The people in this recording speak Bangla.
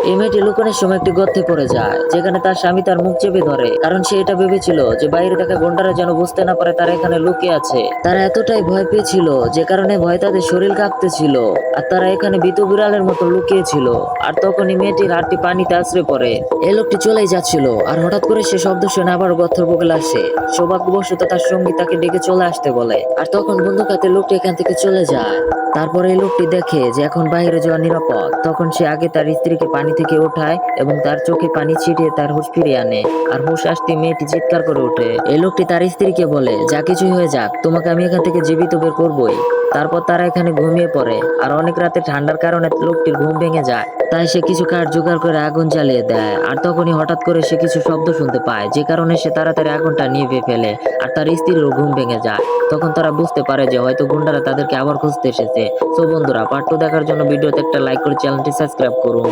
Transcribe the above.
এই মেয়েটি লুকানোর সময় একটি গর্তে পড়ে যায়, যেখানে তার স্বামী তার মুখ চেপে ধরে, কারণ সে এটা ভেবেছিল যে বাইরে থাকা গুন্ডারা যেন বুঝতে না পারে তারা এখানে লুকিয়ে আছে। তারা এতটাই ভয় পেয়েছিল যে কারণে ভয় তাদের শরীর কাঁপতেছিল, আর তারা এখানে ভীতু বিড়ালের মতো লুকিয়েছিল। আর তখনই মেয়েটির হাতটি পানিতে আছড়ে পড়ে। এই লোকটি চলেই যাচ্ছিল, আর হঠাৎ করে সে শব্দ শুনে আবার গর্তের বুকে আসে। সৌভাগ্যবশত তার সঙ্গী তাকে ডেকে চলে আসতে বলে, আর তখন বন্দুক হাতে লোকটি এখান থেকে চলে যায়। তারপরে এই লোকটি দেখে যে এখন বাইরে যাওয়া নিরাপদ। তখন সে আগে তার স্ত্রীকে পানি থেকে ওঠায় এবং তার চোখে পানি ছিটিয়ে তার হুঁশ ফিরিয়ে আনে। আর হুঁশ আসতে মেয়েটি চিৎকার করে ওঠে। এই লোকটি তার স্ত্রীকে বলে, যা কিছুই হয়ে যাক, তোমাকে আমি এখান থেকে জীবিত বের করবোই। তারপর তারা এখানে ঘুমিয়ে পড়ে, আর অনেক রাতে ঠান্ডার কারণে লোকটির ঘুম ভেঙে যায়। তাই সে কিছু কাঠ জোগাড় করে আগুন জ্বালিয়ে দেয়। আর তখনই হঠাৎ করে সে কিছু শব্দ শুনতে পায়, যে কারণে সে তাড়াতাড়ি আগুনটা নিভে ফেলে। আর তার স্ত্রীরও ঘুম ভেঙে যায়। তখন তারা বুঝতে পারে যে হয়তো গুন্ডারা তাদেরকে আবার খুঁজতে এসেছে। তো বন্ধুরা, পার্ট 2 দেখার জন্য ভিডিওতে একটা লাইক করে চ্যানেলটি সাবস্ক্রাইব করুন।